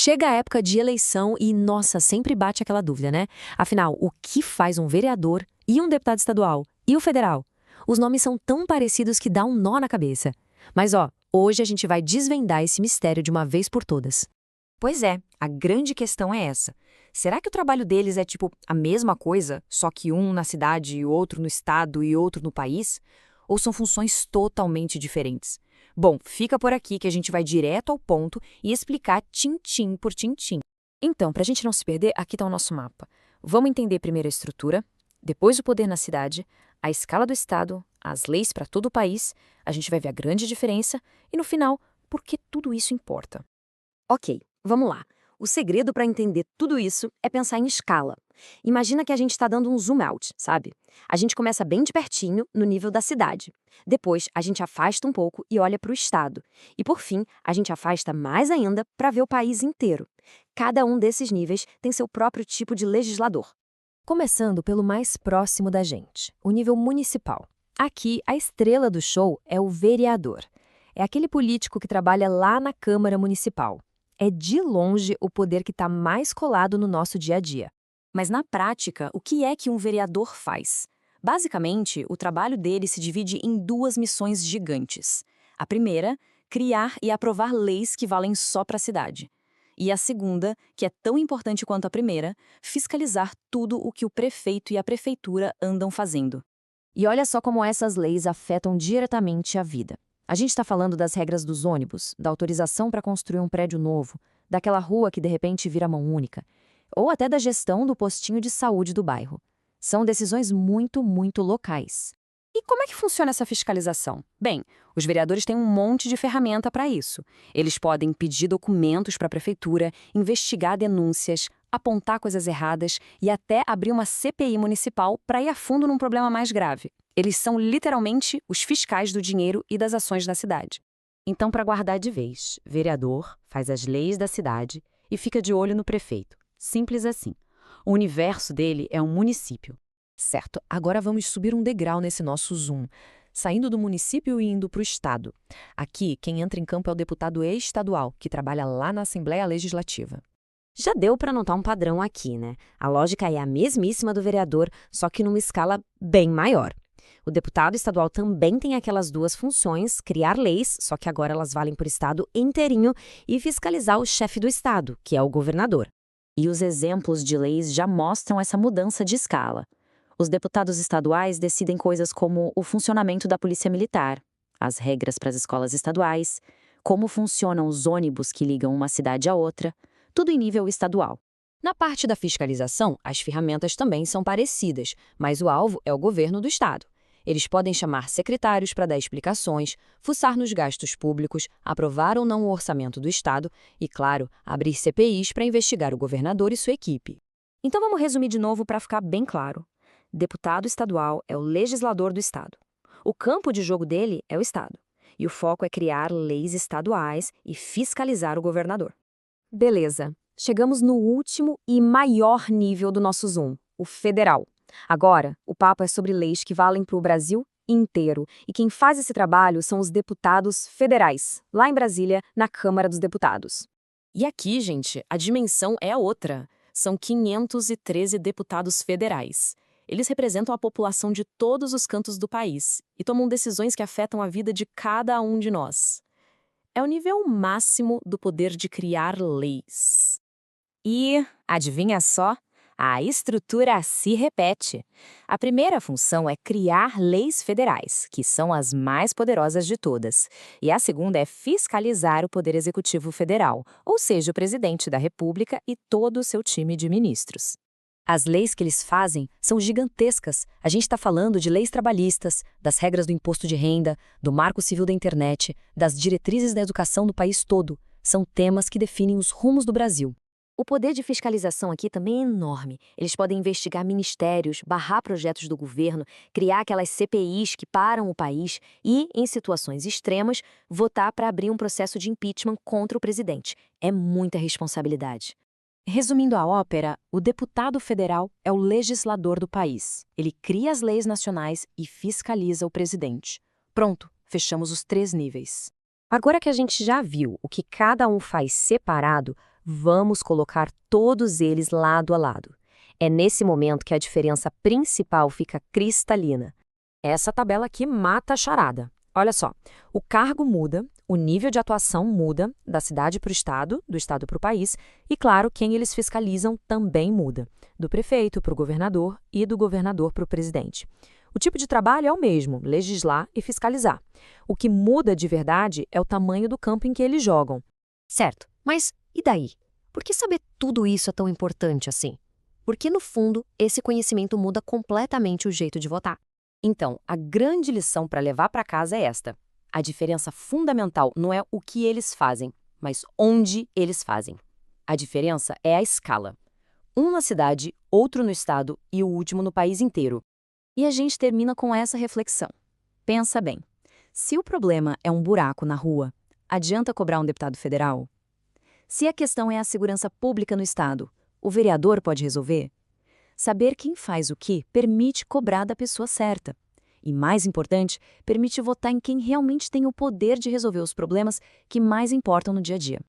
Chega a época de eleição e, nossa, sempre bate aquela dúvida, né? Afinal, o que faz um vereador e um deputado estadual e o federal? Os nomes são tão parecidos que dá um nó na cabeça. Mas, hoje a gente vai desvendar esse mistério de uma vez por todas. Pois é, a grande questão é essa. Será que o trabalho deles é tipo a mesma coisa, só que um na cidade e outro no estado e outro no país? Ou são funções totalmente diferentes? Bom, fica por aqui que a gente vai direto ao ponto e explicar tintim por tintim. Então, para a gente não se perder, aqui está o nosso mapa. Vamos entender primeiro a estrutura, depois o poder na cidade, a escala do estado, as leis para todo o país, a gente vai ver a grande diferença e, no final, por que tudo isso importa. Ok, vamos lá. O segredo para entender tudo isso é pensar em escala. Imagina que a gente está dando um zoom out, sabe? A gente começa bem de pertinho, no nível da cidade. Depois, a gente afasta um pouco e olha para o estado. E, por fim, a gente afasta mais ainda para ver o país inteiro. Cada um desses níveis tem seu próprio tipo de legislador. Começando pelo mais próximo da gente, o nível municipal. Aqui, a estrela do show é o vereador. É aquele político que trabalha lá na Câmara Municipal. É de longe o poder que está mais colado no nosso dia a dia. Mas na prática, o que é que um vereador faz? Basicamente, o trabalho dele se divide em duas missões gigantes. A primeira, criar e aprovar leis que valem só para a cidade. E a segunda, que é tão importante quanto a primeira, fiscalizar tudo o que o prefeito e a prefeitura andam fazendo. E olha só como essas leis afetam diretamente a vida. A gente está falando das regras dos ônibus, da autorização para construir um prédio novo, daquela rua que de repente vira mão única, ou até da gestão do postinho de saúde do bairro. São decisões muito, muito locais. E como é que funciona essa fiscalização? Bem, os vereadores têm um monte de ferramenta para isso. Eles podem pedir documentos para a prefeitura, investigar denúncias, apontar coisas erradas e até abrir uma CPI municipal para ir a fundo num problema mais grave. Eles são literalmente os fiscais do dinheiro e das ações da cidade. Então, para guardar de vez, vereador faz as leis da cidade e fica de olho no prefeito. Simples assim. O universo dele é um município. Certo, agora vamos subir um degrau nesse nosso zoom, saindo do município e indo para o estado. Aqui, quem entra em campo é o deputado estadual, que trabalha lá na Assembleia Legislativa. Já deu para notar um padrão aqui, né? A lógica é a mesmíssima do vereador, só que numa escala bem maior. O deputado estadual também tem aquelas duas funções, criar leis, só que agora elas valem por estado inteirinho, e fiscalizar o chefe do estado, que é o governador. E os exemplos de leis já mostram essa mudança de escala. Os deputados estaduais decidem coisas como o funcionamento da polícia militar, as regras para as escolas estaduais, como funcionam os ônibus que ligam uma cidade a outra, tudo em nível estadual. Na parte da fiscalização, as ferramentas também são parecidas, mas o alvo é o governo do estado. Eles podem chamar secretários para dar explicações, fuçar nos gastos públicos, aprovar ou não o orçamento do estado e, claro, abrir CPIs para investigar o governador e sua equipe. Então vamos resumir de novo para ficar bem claro. Deputado estadual é o legislador do estado. O campo de jogo dele é o estado. E o foco é criar leis estaduais e fiscalizar o governador. Beleza, chegamos no último e maior nível do nosso zoom, o federal. Agora, o papo é sobre leis que valem para o Brasil inteiro. E quem faz esse trabalho são os deputados federais, lá em Brasília, na Câmara dos Deputados. E aqui, gente, a dimensão é outra. São 513 deputados federais. Eles representam a população de todos os cantos do país e tomam decisões que afetam a vida de cada um de nós. É o nível máximo do poder de criar leis. E, adivinha só? A estrutura se repete. A primeira função é criar leis federais, que são as mais poderosas de todas. E a segunda é fiscalizar o Poder Executivo Federal, ou seja, o presidente da República e todo o seu time de ministros. As leis que eles fazem são gigantescas. A gente está falando de leis trabalhistas, das regras do imposto de renda, do marco civil da internet, das diretrizes da educação do país todo. São temas que definem os rumos do Brasil. O poder de fiscalização aqui também é enorme. Eles podem investigar ministérios, barrar projetos do governo, criar aquelas CPIs que param o país e, em situações extremas, votar para abrir um processo de impeachment contra o presidente. É muita responsabilidade. Resumindo a ópera, o deputado federal é o legislador do país. Ele cria as leis nacionais e fiscaliza o presidente. Pronto, fechamos os 3 níveis. Agora que a gente já viu o que cada um faz separado, Vamos colocar todos eles lado a lado. É nesse momento que a diferença principal fica cristalina. Essa tabela aqui mata a charada. Olha só, o cargo muda, o nível de atuação muda, da cidade para o estado, do estado para o país, e claro, quem eles fiscalizam também muda, do prefeito para o governador e do governador para o presidente. O tipo de trabalho é o mesmo, legislar e fiscalizar. O que muda de verdade é o tamanho do campo em que eles jogam. Certo, mas e daí? Por que saber tudo isso é tão importante assim? Porque, no fundo, esse conhecimento muda completamente o jeito de votar. Então, a grande lição para levar para casa é esta. A diferença fundamental não é o que eles fazem, mas onde eles fazem. A diferença é a escala. Um na cidade, outro no estado e o último no país inteiro. E a gente termina com essa reflexão. Pensa bem, se o problema é um buraco na rua, adianta cobrar um deputado federal? Se a questão é a segurança pública no estado, o vereador pode resolver? Saber quem faz o que permite cobrar da pessoa certa. E, mais importante, permite votar em quem realmente tem o poder de resolver os problemas que mais importam no dia a dia.